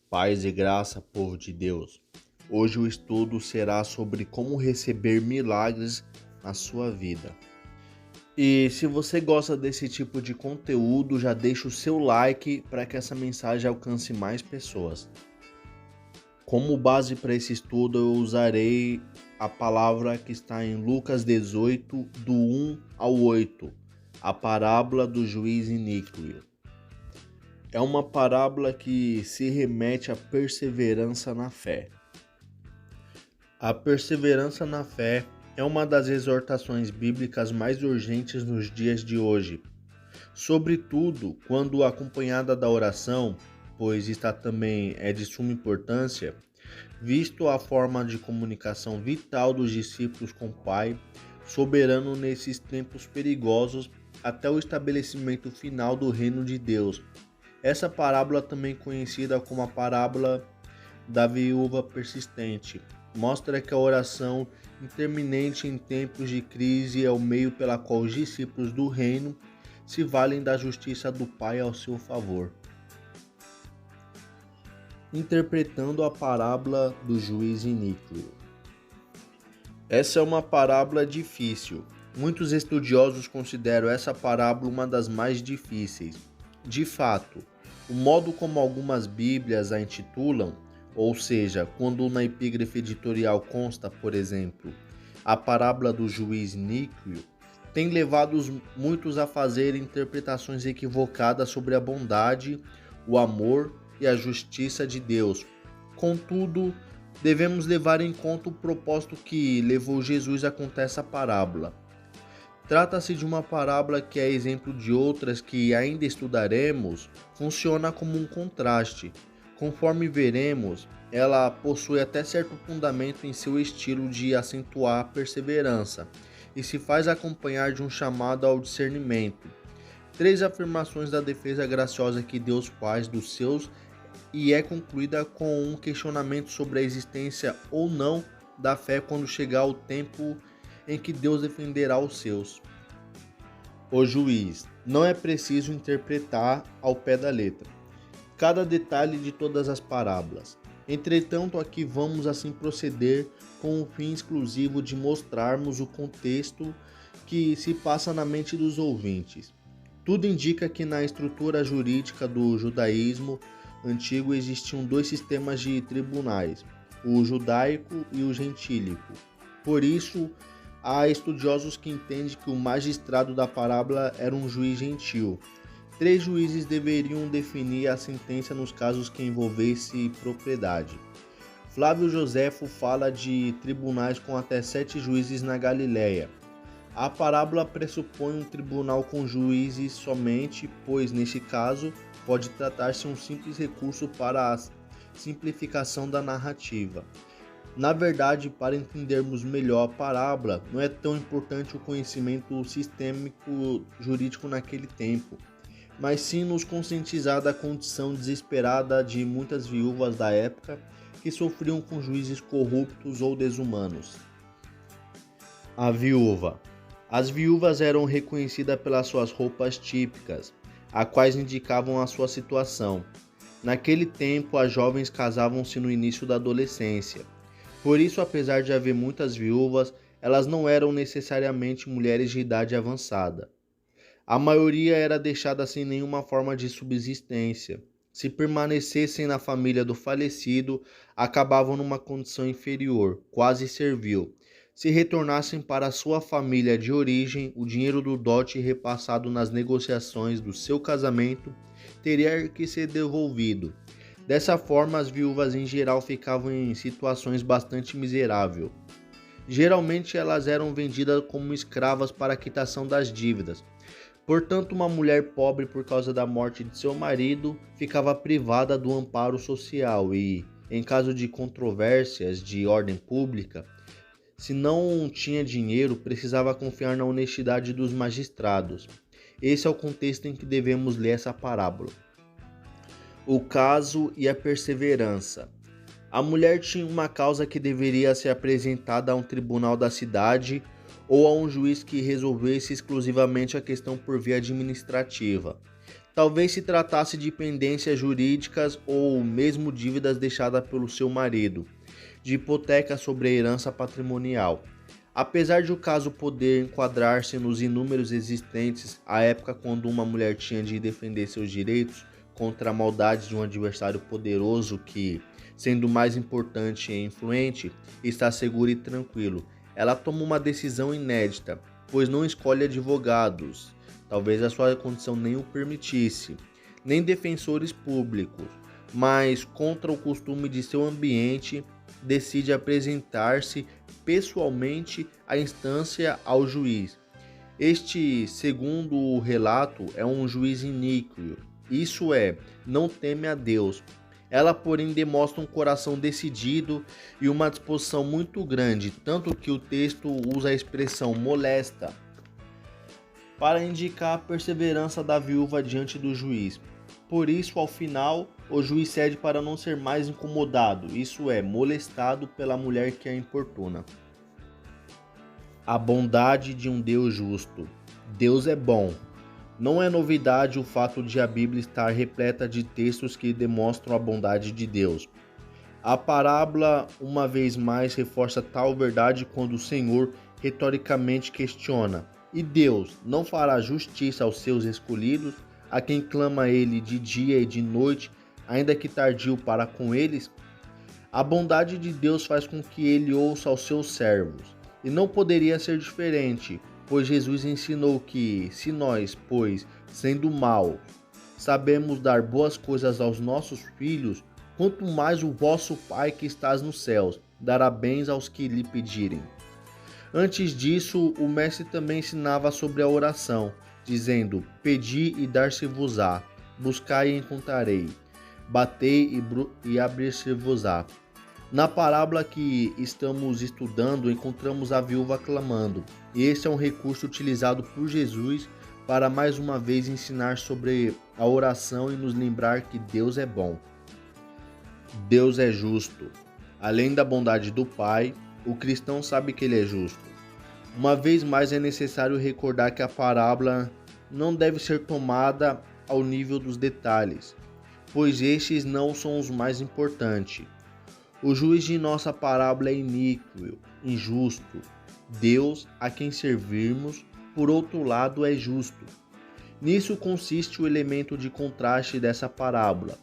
Paz e graça, povo de Deus. Hoje o estudo será sobre como receber milagres na sua vida. E se você gosta desse tipo de conteúdo, já deixa o seu like para que essa mensagem alcance mais pessoas. Como base para esse estudo, eu usarei a palavra que está em Lucas 18, do 1 ao 8, a parábola do juiz iníquo. É uma parábola que se remete à perseverança na fé. A perseverança na fé é uma das exortações bíblicas mais urgentes nos dias de hoje, sobretudo quando acompanhada da oração, pois esta também é de suma importância, visto a forma de comunicação vital dos discípulos com o Pai, soberano nesses tempos perigosos até o estabelecimento final do reino de Deus. Essa parábola, também conhecida como a parábola da viúva persistente, mostra que a oração intermitente em tempos de crise é o meio pela qual os discípulos do reino se valem da justiça do Pai ao seu favor. Interpretando a parábola do juiz iníquo. Essa é uma parábola difícil. Muitos estudiosos consideram essa parábola uma das mais difíceis. De fato, o modo como algumas Bíblias a intitulam, ou seja, quando na epígrafe editorial consta, por exemplo, a parábola do juiz iníquo, tem levado muitos a fazer interpretações equivocadas sobre a bondade, o amor e a justiça de Deus. Contudo, devemos levar em conta o propósito que levou Jesus a contar essa parábola. Trata-se de uma parábola que, a exemplo de outras que ainda estudaremos, funciona como um contraste. Conforme veremos, ela possui até certo fundamento em seu estilo de acentuar a perseverança e se faz acompanhar de um chamado ao discernimento. Três afirmações da defesa graciosa que Deus faz dos seus e é concluída com um questionamento sobre a existência ou não da fé quando chegar o tempo em que Deus defenderá os seus. O juiz. Não é preciso interpretar ao pé da letra cada detalhe de todas as parábolas. Entretanto, aqui vamos assim proceder com o fim exclusivo de mostrarmos o contexto que se passa na mente dos ouvintes. Tudo indica que na estrutura jurídica do judaísmo antigo existiam dois sistemas de tribunais, o judaico e o gentílico. Por isso, há estudiosos que entendem que o magistrado da parábola era um juiz gentil. Três juízes deveriam definir a sentença nos casos que envolvesse propriedade. Flávio Joséfo fala de tribunais com até 7 juízes na Galiléia. A parábola pressupõe um tribunal com juízes somente, pois neste caso pode tratar-se um simples recurso para a simplificação da narrativa. Na verdade, para entendermos melhor a parábola, não é tão importante o conhecimento sistêmico jurídico naquele tempo, mas sim nos conscientizar da condição desesperada de muitas viúvas da época que sofriam com juízes corruptos ou desumanos. A viúva. As viúvas eram reconhecidas pelas suas roupas típicas, as quais indicavam a sua situação. Naquele tempo, as jovens casavam-se no início da adolescência. Por isso, apesar de haver muitas viúvas, elas não eram necessariamente mulheres de idade avançada. A maioria era deixada sem nenhuma forma de subsistência. Se permanecessem na família do falecido, acabavam numa condição inferior, quase servil. Se retornassem para sua família de origem, o dinheiro do dote repassado nas negociações do seu casamento teria que ser devolvido. Dessa forma, as viúvas em geral ficavam em situações bastante miseráveis. Geralmente elas eram vendidas como escravas para a quitação das dívidas. Portanto, uma mulher pobre por causa da morte de seu marido ficava privada do amparo social e, em caso de controvérsias de ordem pública, se não tinha dinheiro, precisava confiar na honestidade dos magistrados. Esse é o contexto em que devemos ler essa parábola. O caso e a perseverança. A mulher tinha uma causa que deveria ser apresentada a um tribunal da cidade ou a um juiz que resolvesse exclusivamente a questão por via administrativa. Talvez se tratasse de pendências jurídicas ou mesmo dívidas deixadas pelo seu marido, de hipoteca sobre a herança patrimonial. Apesar de o caso poder enquadrar-se nos inúmeros existentes à época quando uma mulher tinha de defender seus direitos contra a maldade de um adversário poderoso que, sendo mais importante e influente, está seguro e tranquilo, ela toma uma decisão inédita, pois não escolhe advogados, talvez a sua condição nem o permitisse, nem defensores públicos, mas contra o costume de seu ambiente, decide apresentar-se pessoalmente à instância ao juiz. Este, segundo o relato, é um juiz iníquo, isso é, não teme a Deus. Ela, porém, demonstra um coração decidido e uma disposição muito grande, tanto que o texto usa a expressão molesta para indicar a perseverança da viúva diante do juiz. Por isso, ao final, o juiz cede para não ser mais incomodado, isso é, molestado pela mulher que a importuna. A bondade de um Deus justo. Deus é bom. Não é novidade o fato de a Bíblia estar repleta de textos que demonstram a bondade de Deus. A parábola, uma vez mais, reforça tal verdade quando o Senhor retoricamente questiona: e Deus não fará justiça aos seus escolhidos, a quem clama a ele de dia e de noite, ainda que tardio para com eles? A bondade de Deus faz com que ele ouça aos seus servos, e não poderia ser diferente, pois Jesus ensinou que, se nós, pois, sendo mal, sabemos dar boas coisas aos nossos filhos, quanto mais o vosso Pai que estás nos céus dará bens aos que lhe pedirem. Antes disso, o mestre também ensinava sobre a oração, dizendo: pedi e dar-se-vos-á, buscai e encontrarei, batei e abrir-se-vos-á. Na parábola que estamos estudando, encontramos a viúva clamando, e esse é um recurso utilizado por Jesus para mais uma vez ensinar sobre a oração e nos lembrar que Deus é bom. Deus é justo. Além da bondade do Pai, o cristão sabe que ele é justo. Uma vez mais é necessário recordar que a parábola não deve ser tomada ao nível dos detalhes, pois estes não são os mais importantes. O juiz de nossa parábola é iníquo, injusto. Deus, a quem servirmos, por outro lado, é justo. Nisso consiste o elemento de contraste dessa parábola.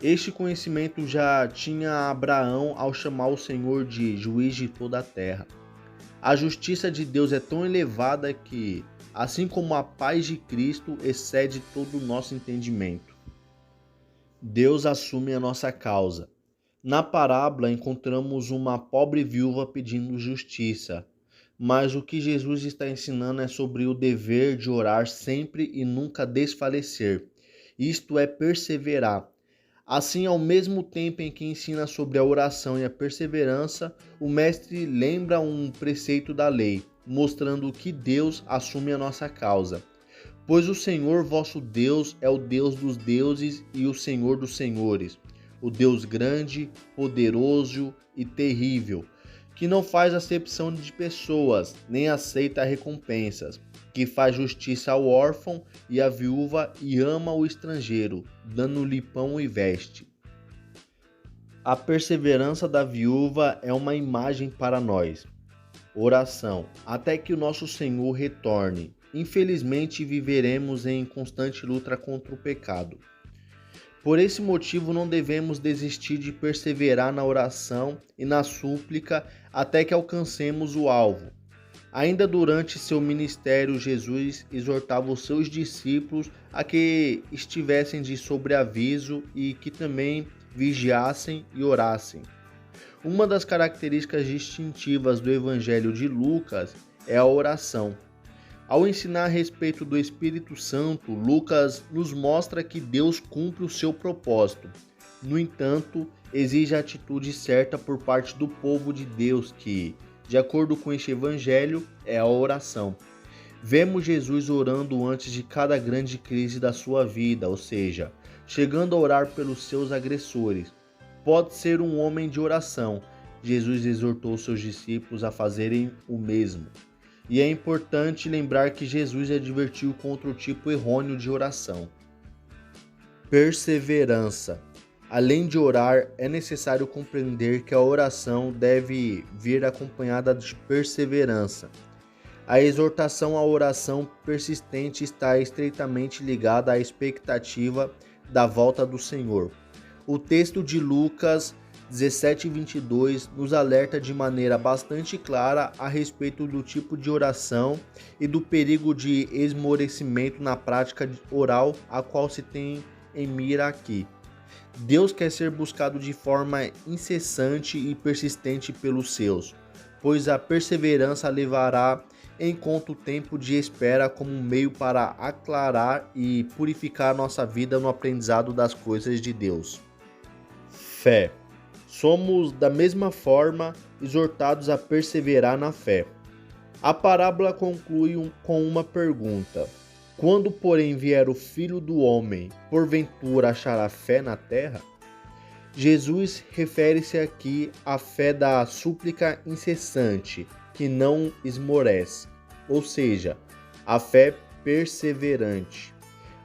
Este conhecimento já tinha Abraão ao chamar o Senhor de juiz de toda a terra. A justiça de Deus é tão elevada que, assim como a paz de Cristo, excede todo o nosso entendimento. Deus assume a nossa causa. Na parábola encontramos uma pobre viúva pedindo justiça, mas o que Jesus está ensinando é sobre o dever de orar sempre e nunca desfalecer, isto é, perseverar. Assim, ao mesmo tempo em que ensina sobre a oração e a perseverança, o mestre lembra um preceito da lei, mostrando que Deus assume a nossa causa. Pois o Senhor vosso Deus é o Deus dos deuses e o Senhor dos senhores, o Deus grande, poderoso e terrível, que não faz acepção de pessoas, nem aceita recompensas, que faz justiça ao órfão e à viúva e ama o estrangeiro, dando-lhe pão e veste. A perseverança da viúva é uma imagem para nós. Oração, até que o nosso Senhor retorne. Infelizmente, viveremos em constante luta contra o pecado. Por esse motivo, não devemos desistir de perseverar na oração e na súplica até que alcancemos o alvo. Ainda durante seu ministério, Jesus exortava os seus discípulos a que estivessem de sobreaviso e que também vigiassem e orassem. Uma das características distintivas do Evangelho de Lucas é a oração. Ao ensinar a respeito do Espírito Santo, Lucas nos mostra que Deus cumpre o seu propósito. No entanto, exige a atitude certa por parte do povo de Deus que, de acordo com este Evangelho, é a oração. Vemos Jesus orando antes de cada grande crise da sua vida, ou seja, chegando a orar pelos seus agressores. Pode ser um homem de oração. Jesus exortou seus discípulos a fazerem o mesmo. E é importante lembrar que Jesus advertiu contra o tipo errôneo de oração. Perseverança. Além de orar, é necessário compreender que a oração deve vir acompanhada de perseverança. A exortação à oração persistente está estreitamente ligada à expectativa da volta do Senhor. O texto de Lucas 17:22 nos alerta de maneira bastante clara a respeito do tipo de oração e do perigo de esmorecimento na prática oral a qual se tem em mira aqui. Deus quer ser buscado de forma incessante e persistente pelos seus, pois a perseverança levará em conta o tempo de espera como um meio para aclarar e purificar nossa vida no aprendizado das coisas de Deus. Fé. Somos, da mesma forma, exortados a perseverar na fé. A parábola conclui com uma pergunta: quando, porém, vier o Filho do Homem, porventura achará fé na terra? Jesus refere-se aqui à fé da súplica incessante, que não esmorece, ou seja, a fé perseverante.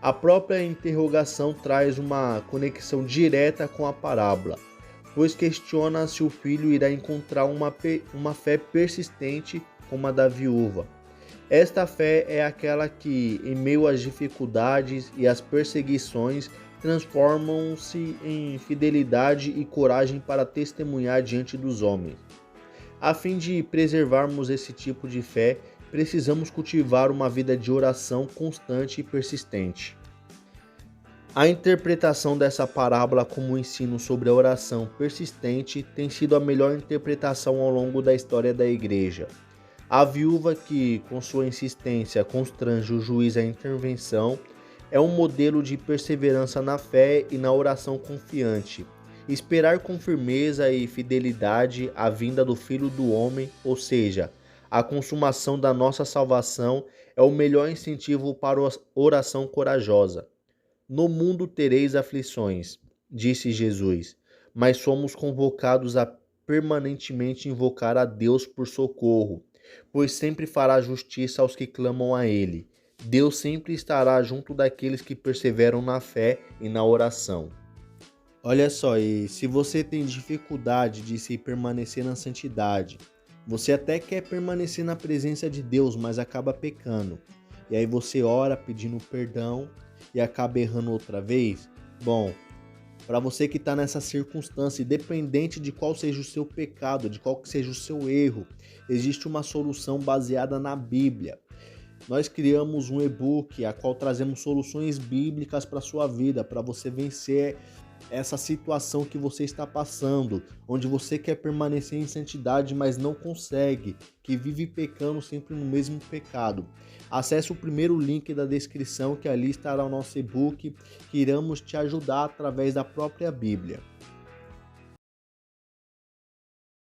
A própria interrogação traz uma conexão direta com a parábola, pois questiona se o filho irá encontrar uma fé persistente como a da viúva. Esta fé é aquela que, em meio às dificuldades e às perseguições, transformam-se em fidelidade e coragem para testemunhar diante dos homens. A fim de preservarmos esse tipo de fé, precisamos cultivar uma vida de oração constante e persistente. A interpretação dessa parábola como um ensino sobre a oração persistente tem sido a melhor interpretação ao longo da história da Igreja. A viúva que, com sua insistência, constrange o juiz à intervenção, é um modelo de perseverança na fé e na oração confiante. Esperar com firmeza e fidelidade a vinda do Filho do Homem, ou seja, a consumação da nossa salvação, é o melhor incentivo para a oração corajosa. No mundo tereis aflições, disse Jesus, mas somos convocados a permanentemente invocar a Deus por socorro, pois sempre fará justiça aos que clamam a Ele. Deus sempre estará junto daqueles que perseveram na fé e na oração. Olha só, e se você tem dificuldade de se permanecer na santidade, você até quer permanecer na presença de Deus, mas acaba pecando, e aí você ora pedindo perdão e acaba errando outra vez? Bom, para você que está nessa circunstância, independente de qual seja o seu pecado, de qual seja o seu erro, existe uma solução baseada na Bíblia. Nós criamos um e-book a qual trazemos soluções bíblicas para a sua vida, para você vencer essa situação que você está passando, onde você quer permanecer em santidade, mas não consegue, que vive pecando sempre no mesmo pecado. Acesse o primeiro link da descrição, que ali estará o nosso e-book, que iremos te ajudar através da própria Bíblia.